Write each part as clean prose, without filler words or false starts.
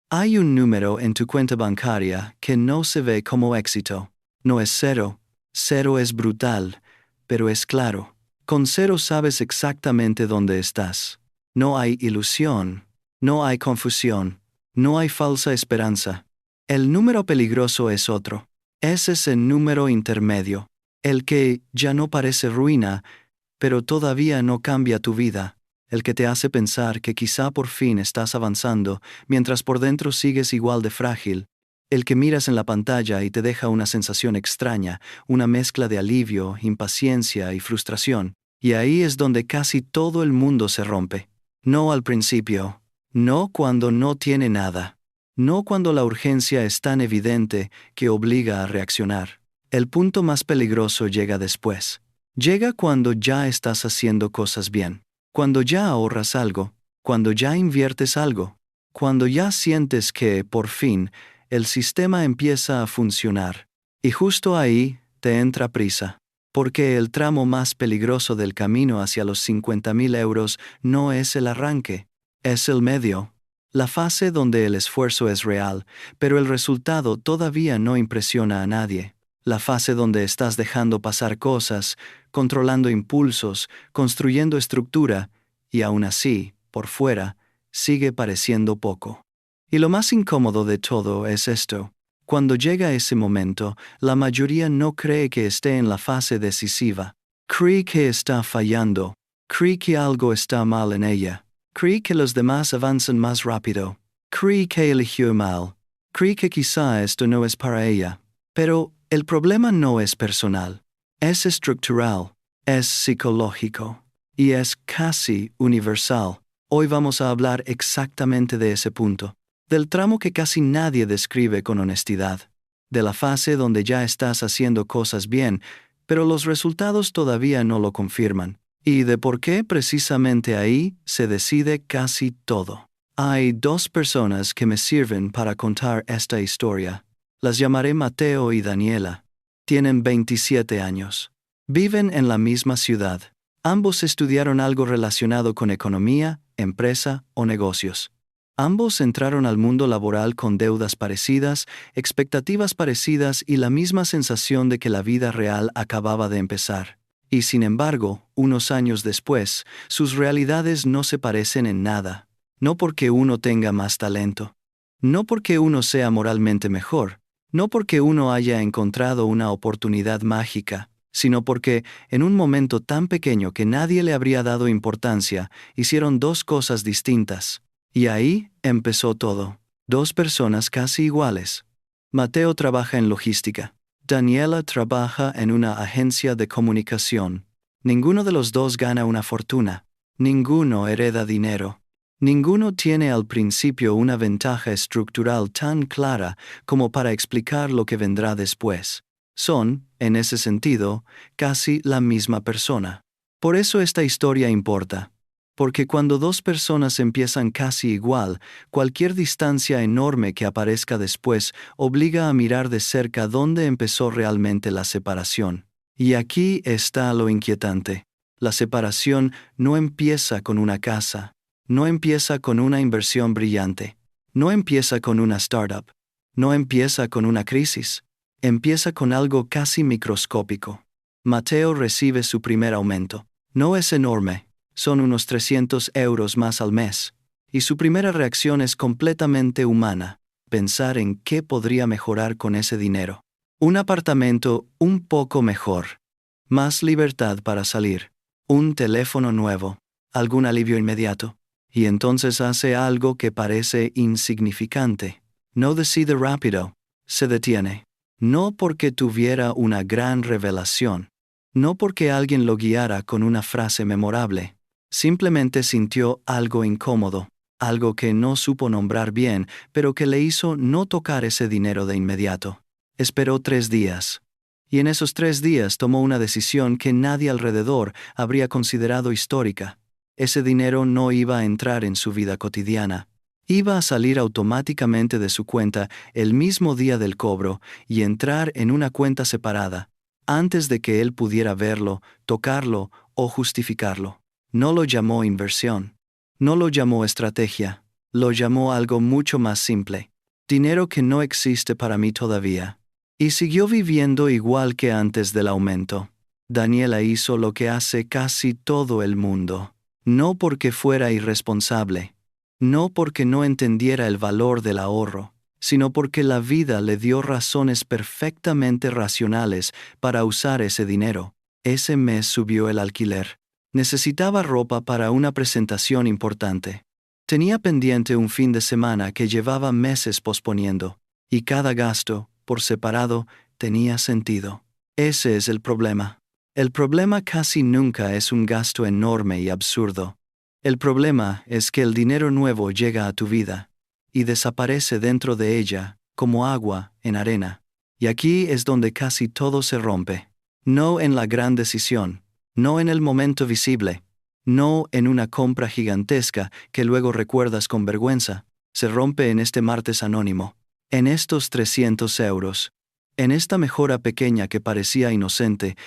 Hay un número en tu cuenta bancaria que no se ve como éxito. No es cero. Cero es brutal, pero es claro. Con cero sabes exactamente dónde estás. No hay ilusión. No hay confusión. No hay falsa esperanza. El número peligroso es otro. Ese es el número intermedio. El que ya no parece ruina, pero todavía no cambia tu vida. El que te hace pensar que quizá por fin estás avanzando, mientras por dentro sigues igual de frágil. El que miras en la pantalla y te deja una sensación extraña, una mezcla de alivio, impaciencia y frustración. Y ahí es donde casi todo el mundo se rompe. No al principio. No cuando no tiene nada. No cuando la urgencia es tan evidente que obliga a reaccionar. El punto más peligroso llega después. Llega cuando ya estás haciendo cosas bien, cuando ya ahorras algo, cuando ya inviertes algo, cuando ya sientes que, por fin, el sistema empieza a funcionar. Y justo ahí te entra prisa, porque el tramo más peligroso del camino hacia los 50.000 euros no es el arranque, es el medio. La fase donde el esfuerzo es real, pero el resultado todavía no impresiona a nadie. La fase donde estás dejando pasar cosas, controlando impulsos, construyendo estructura, y aún así, por fuera, sigue pareciendo poco. Y lo más incómodo de todo es esto. Cuando llega ese momento, la mayoría no cree que esté en la fase decisiva. Cree que está fallando. Cree que algo está mal en ella. Cree que los demás avanzan más rápido. Cree que eligió mal. Cree que quizá esto no es para ella. Pero el problema no es personal. Es estructural. Es psicológico. Y es casi universal. Hoy vamos a hablar exactamente de ese punto. Del tramo que casi nadie describe con honestidad. De la fase donde ya estás haciendo cosas bien, pero los resultados todavía no lo confirman. Y de por qué precisamente ahí se decide casi todo. Hay dos personas que me sirven para contar esta historia. Las llamaré Mateo y Daniela. Tienen 27 años. Viven en la misma ciudad. Ambos estudiaron algo relacionado con economía, empresa o negocios. Ambos entraron al mundo laboral con deudas parecidas, expectativas parecidas y la misma sensación de que la vida real acababa de empezar. Y sin embargo, unos años después, sus realidades no se parecen en nada. No porque uno tenga más talento. No porque uno sea moralmente mejor. No porque uno haya encontrado una oportunidad mágica, sino porque, en un momento tan pequeño que nadie le habría dado importancia, hicieron dos cosas distintas. Y ahí empezó todo. Dos personas casi iguales. Mateo trabaja en logística. Daniela trabaja en una agencia de comunicación. Ninguno de los dos gana una fortuna. Ninguno hereda dinero. Ninguno tiene al principio una ventaja estructural tan clara como para explicar lo que vendrá después. Son, en ese sentido, casi la misma persona. Por eso esta historia importa. Porque cuando dos personas empiezan casi igual, cualquier distancia enorme que aparezca después obliga a mirar de cerca dónde empezó realmente la separación. Y aquí está lo inquietante. La separación no empieza con una casa. No empieza con una inversión brillante. No empieza con una startup. No empieza con una crisis. Empieza con algo casi microscópico. Mateo recibe su primer aumento. No es enorme. Son unos 300 euros más al mes. Y su primera reacción es completamente humana. Pensar en qué podría mejorar con ese dinero. Un apartamento un poco mejor. Más libertad para salir. Un teléfono nuevo. Algún alivio inmediato. Y entonces hace algo que parece insignificante. No decide rápido. Se detiene. No porque tuviera una gran revelación. No porque alguien lo guiara con una frase memorable. Simplemente sintió algo incómodo, algo que no supo nombrar bien, pero que le hizo no tocar ese dinero de inmediato. Esperó 3 días. Y en esos 3 días tomó una decisión que nadie alrededor habría considerado histórica. Ese dinero no iba a entrar en su vida cotidiana. Iba a salir automáticamente de su cuenta el mismo día del cobro y entrar en una cuenta separada, antes de que él pudiera verlo, tocarlo o justificarlo. No lo llamó inversión. No lo llamó estrategia. Lo llamó algo mucho más simple. Dinero que no existe para mí todavía. Y siguió viviendo igual que antes del aumento. Daniela hizo lo que hace casi todo el mundo. No porque fuera irresponsable. No porque no entendiera el valor del ahorro, sino porque la vida le dio razones perfectamente racionales para usar ese dinero. Ese mes subió el alquiler. Necesitaba ropa para una presentación importante. Tenía pendiente un fin de semana que llevaba meses posponiendo, y cada gasto, por separado, tenía sentido. Ese es el problema. El problema casi nunca es un gasto enorme y absurdo. El problema es que el dinero nuevo llega a tu vida y desaparece dentro de ella, como agua en arena. Y aquí es donde casi todo se rompe. No en la gran decisión, no en el momento visible, no en una compra gigantesca que luego recuerdas con vergüenza. Se rompe en este martes anónimo, en estos 300 euros, en esta mejora pequeña que parecía inocente.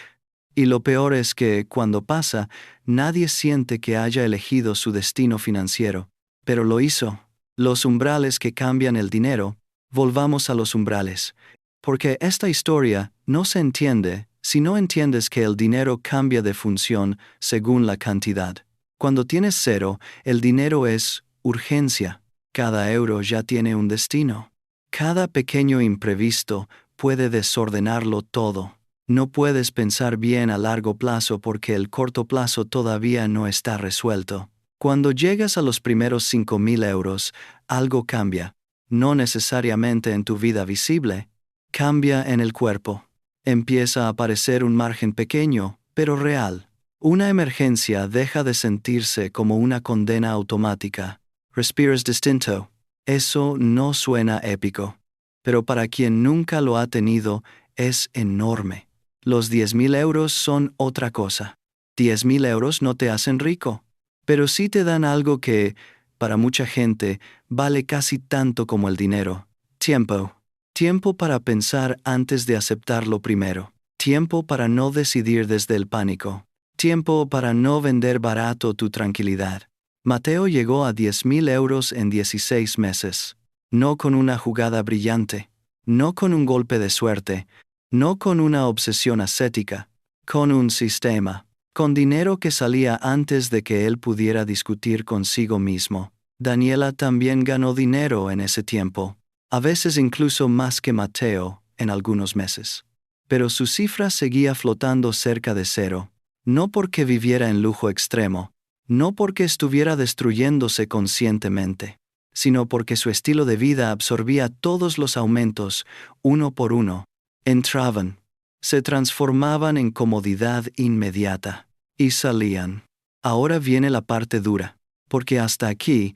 Y lo peor es que, cuando pasa, nadie siente que haya elegido su destino financiero. Pero lo hizo. Los umbrales que cambian el dinero. Volvamos a los umbrales. Porque esta historia no se entiende si no entiendes que el dinero cambia de función según la cantidad. Cuando tienes cero, el dinero es urgencia. Cada euro ya tiene un destino. Cada pequeño imprevisto puede desordenarlo todo. No puedes pensar bien a largo plazo porque el corto plazo todavía no está resuelto. Cuando llegas a los primeros 5.000 euros, algo cambia. No necesariamente en tu vida visible. Cambia en el cuerpo. Empieza a aparecer un margen pequeño, pero real. Una emergencia deja de sentirse como una condena automática. Respiras distinto. Eso no suena épico. Pero para quien nunca lo ha tenido, es enorme. Los 10.000 euros son otra cosa. 10.000 euros no te hacen rico, pero sí te dan algo que, para mucha gente, vale casi tanto como el dinero. Tiempo. Tiempo para pensar antes de aceptarlo primero. Tiempo para no decidir desde el pánico. Tiempo para no vender barato tu tranquilidad. Mateo llegó a 10.000 euros en 16 meses. No con una jugada brillante. No con un golpe de suerte. No con una obsesión ascética, con un sistema, con dinero que salía antes de que él pudiera discutir consigo mismo. Daniela también ganó dinero en ese tiempo, a veces incluso más que Mateo en algunos meses. Pero su cifra seguía flotando cerca de cero, no porque viviera en lujo extremo, no porque estuviera destruyéndose conscientemente, sino porque su estilo de vida absorbía todos los aumentos, uno por uno. Entraban, se transformaban en comodidad inmediata, y salían. Ahora viene la parte dura, porque hasta aquí,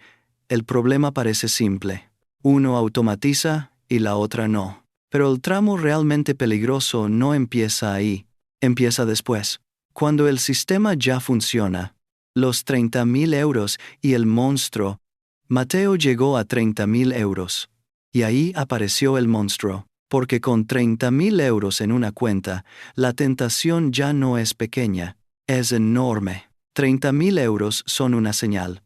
el problema parece simple. Uno automatiza y la otra no. Pero el tramo realmente peligroso no empieza ahí, empieza después. Cuando el sistema ya funciona, los 30.000 euros y el monstruo. Mateo llegó a 30.000 euros. Y ahí apareció el monstruo. Porque con 30.000 euros en una cuenta, la tentación ya no es pequeña, es enorme. 30.000 euros son una señal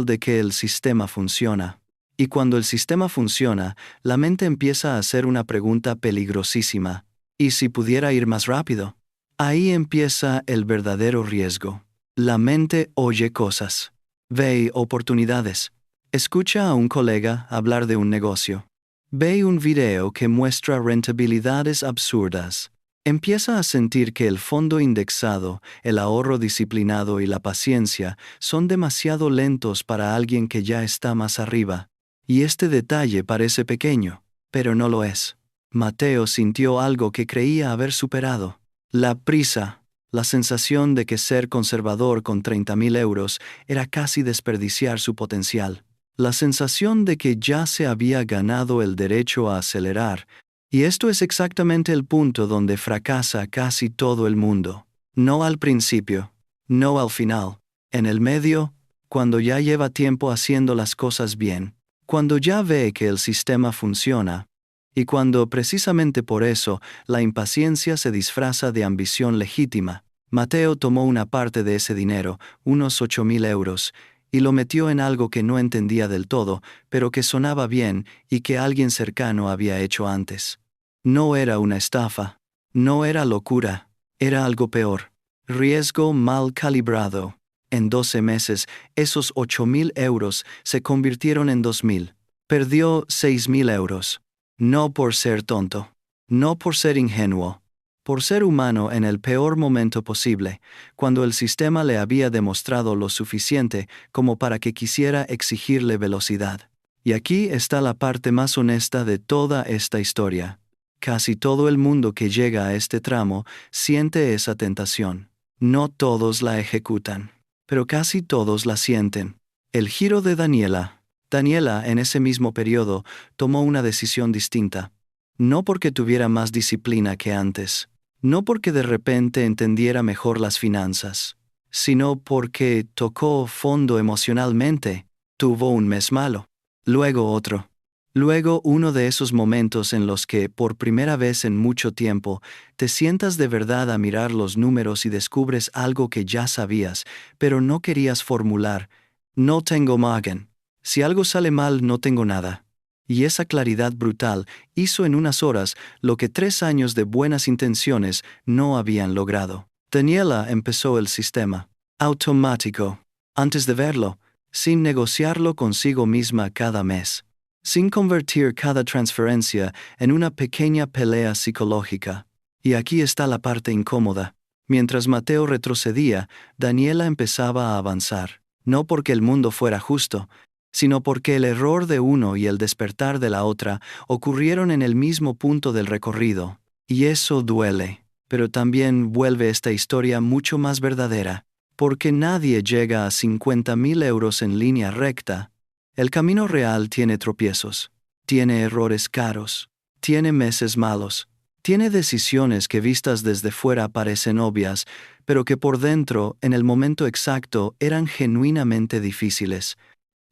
de que el sistema funciona. Y cuando el sistema funciona, la mente empieza a hacer una pregunta peligrosísima. ¿Y si pudiera ir más rápido? Ahí empieza el verdadero riesgo. La mente oye cosas, ve oportunidades, escucha a un colega hablar de un negocio. Ve un video que muestra rentabilidades absurdas. Empieza a sentir que el fondo indexado, el ahorro disciplinado y la paciencia son demasiado lentos para alguien que ya está más arriba. Y este detalle parece pequeño, pero no lo es. Mateo sintió algo que creía haber superado. La prisa, la sensación de que ser conservador con 30.000 euros era casi desperdiciar su potencial. La sensación de que ya se había ganado el derecho a acelerar, y esto es exactamente el punto donde fracasa casi todo el mundo. No al principio, no al final, en el medio, cuando ya lleva tiempo haciendo las cosas bien, cuando ya ve que el sistema funciona, y cuando precisamente por eso la impaciencia se disfraza de ambición legítima. Mateo tomó una parte de ese dinero, unos 8.000 euros, y lo metió en algo que no entendía del todo, pero que sonaba bien y que alguien cercano había hecho antes. No era una estafa. No era locura. Era algo peor. Riesgo mal calibrado. En 12 meses, esos 8.000 euros se convirtieron en 2.000. Perdió 6.000 euros. No por ser tonto. No por ser ingenuo. Por ser humano en el peor momento posible, cuando el sistema le había demostrado lo suficiente como para que quisiera exigirle velocidad. Y aquí está la parte más honesta de toda esta historia. Casi todo el mundo que llega a este tramo siente esa tentación. No todos la ejecutan, pero casi todos la sienten. El giro de Daniela. Daniela, en ese mismo periodo, tomó una decisión distinta. No porque tuviera más disciplina que antes, no porque de repente entendiera mejor las finanzas, sino porque tocó fondo emocionalmente. Tuvo un mes malo, luego otro. Luego uno de esos momentos en los que, por primera vez en mucho tiempo, te sientas de verdad a mirar los números y descubres algo que ya sabías, pero no querías formular. No tengo magen. Si algo sale mal, no tengo nada. Y esa claridad brutal hizo en unas horas lo que 3 años de buenas intenciones no habían logrado. Daniela empezó el sistema automático, antes de verlo, sin negociarlo consigo misma cada mes, sin convertir cada transferencia en una pequeña pelea psicológica. Y aquí está la parte incómoda. Mientras Mateo retrocedía, Daniela empezaba a avanzar, no porque el mundo fuera justo, sino porque el error de uno y el despertar de la otra ocurrieron en el mismo punto del recorrido. Y eso duele, pero también vuelve esta historia mucho más verdadera, porque nadie llega a 50.000 euros en línea recta. El camino real tiene tropiezos, tiene errores caros, tiene meses malos, tiene decisiones que vistas desde fuera parecen obvias, pero que por dentro, en el momento exacto, eran genuinamente difíciles.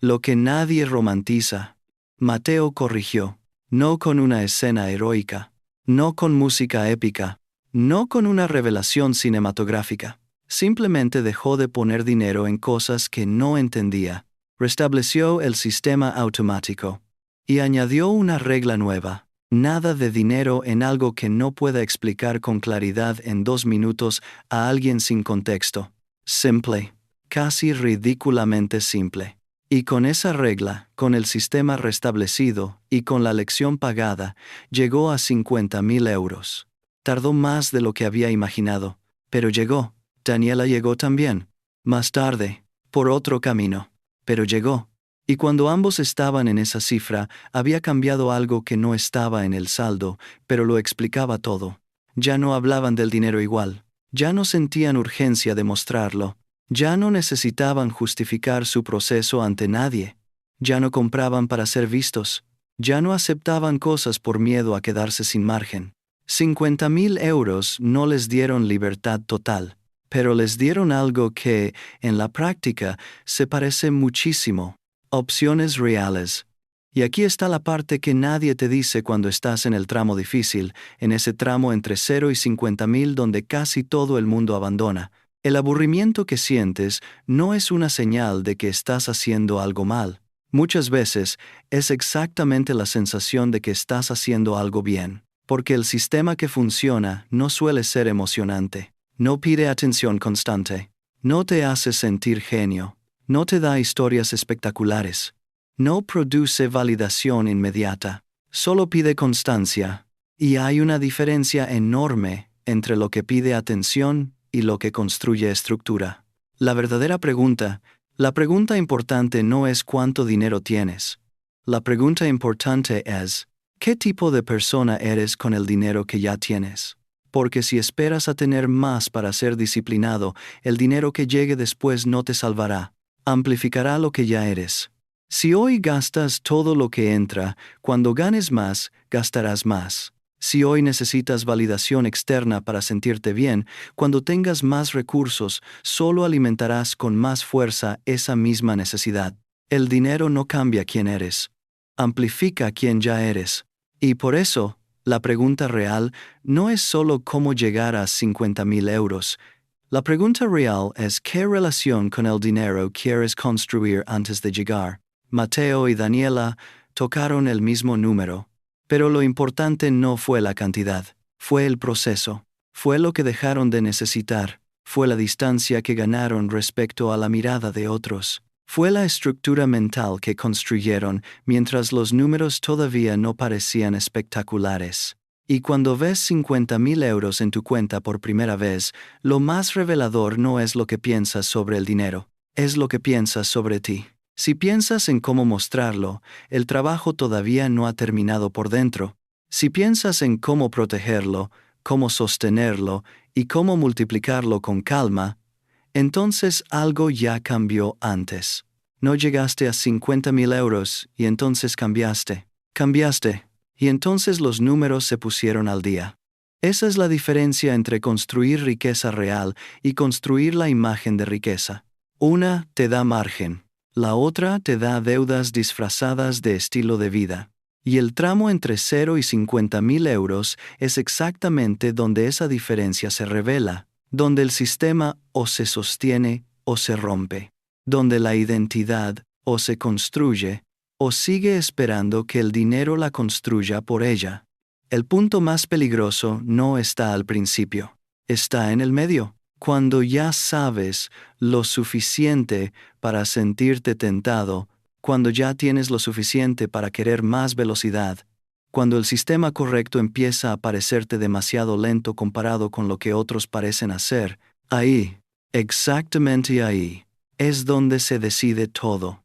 Lo que nadie romantiza. Mateo corrigió, no con una escena heroica, no con música épica, no con una revelación cinematográfica. Simplemente dejó de poner dinero en cosas que no entendía, restableció el sistema automático y añadió una regla nueva. Nada de dinero en algo que no pueda explicar con claridad en 2 minutos a alguien sin contexto. Simple, casi ridículamente simple. Y con esa regla, con el sistema restablecido y con la lección pagada, llegó a 50.000 euros. Tardó más de lo que había imaginado, pero llegó. Daniela llegó también. Más tarde, por otro camino, pero llegó. Y cuando ambos estaban en esa cifra, había cambiado algo que no estaba en el saldo, pero lo explicaba todo. Ya no hablaban del dinero igual. Ya no sentían urgencia de mostrarlo. Ya no necesitaban justificar su proceso ante nadie. Ya no compraban para ser vistos. Ya no aceptaban cosas por miedo a quedarse sin margen. 50.000 euros no les dieron libertad total, pero les dieron algo que, en la práctica, se parece muchísimo. Opciones reales. Y aquí está la parte que nadie te dice cuando estás en el tramo difícil, en ese tramo entre 0 y 50.000 donde casi todo el mundo abandona. El aburrimiento que sientes no es una señal de que estás haciendo algo mal. Muchas veces es exactamente la sensación de que estás haciendo algo bien, porque el sistema que funciona no suele ser emocionante, no pide atención constante, no te hace sentir genio, no te da historias espectaculares, no produce validación inmediata, solo pide constancia. Y hay una diferencia enorme entre lo que pide atención y lo que construye estructura. La pregunta importante no es cuánto dinero tienes. La pregunta importante es, ¿qué tipo de persona eres con el dinero que ya tienes? Porque si esperas a tener más para ser disciplinado, el dinero que llegue después no te salvará. Amplificará lo que ya eres. Si hoy gastas todo lo que entra, cuando ganes más, gastarás más. Si hoy necesitas validación externa para sentirte bien, cuando tengas más recursos, solo alimentarás con más fuerza esa misma necesidad. El dinero no cambia quién eres. Amplifica quién ya eres. Y por eso, la pregunta real no es solo cómo llegar a 50.000 euros. La pregunta real es ¿qué relación con el dinero quieres construir antes de llegar? Mateo y Daniela tocaron el mismo número, pero lo importante no fue la cantidad, fue el proceso, fue lo que dejaron de necesitar, fue la distancia que ganaron respecto a la mirada de otros, fue la estructura mental que construyeron mientras los números todavía no parecían espectaculares. Y cuando ves 50.000 euros en tu cuenta por primera vez, lo más revelador no es lo que piensas sobre el dinero, es lo que piensas sobre ti. Si piensas en cómo mostrarlo, el trabajo todavía no ha terminado por dentro. Si piensas en cómo protegerlo, cómo sostenerlo y cómo multiplicarlo con calma, entonces algo ya cambió antes. No llegaste a 50.000 euros y entonces cambiaste. Cambiaste. Y entonces los números se pusieron al día. Esa es la diferencia entre construir riqueza real y construir la imagen de riqueza. Una te da margen, la otra te da deudas disfrazadas de estilo de vida. Y el tramo entre 0 y 50.000 euros es exactamente donde esa diferencia se revela, donde el sistema o se sostiene o se rompe, donde la identidad o se construye o sigue esperando que el dinero la construya por ella. El punto más peligroso no está al principio, está en el medio, cuando ya sabes lo suficiente para sentirte tentado, cuando ya tienes lo suficiente para querer más velocidad, cuando el sistema correcto empieza a parecerte demasiado lento comparado con lo que otros parecen hacer, ahí, exactamente ahí, es donde se decide todo.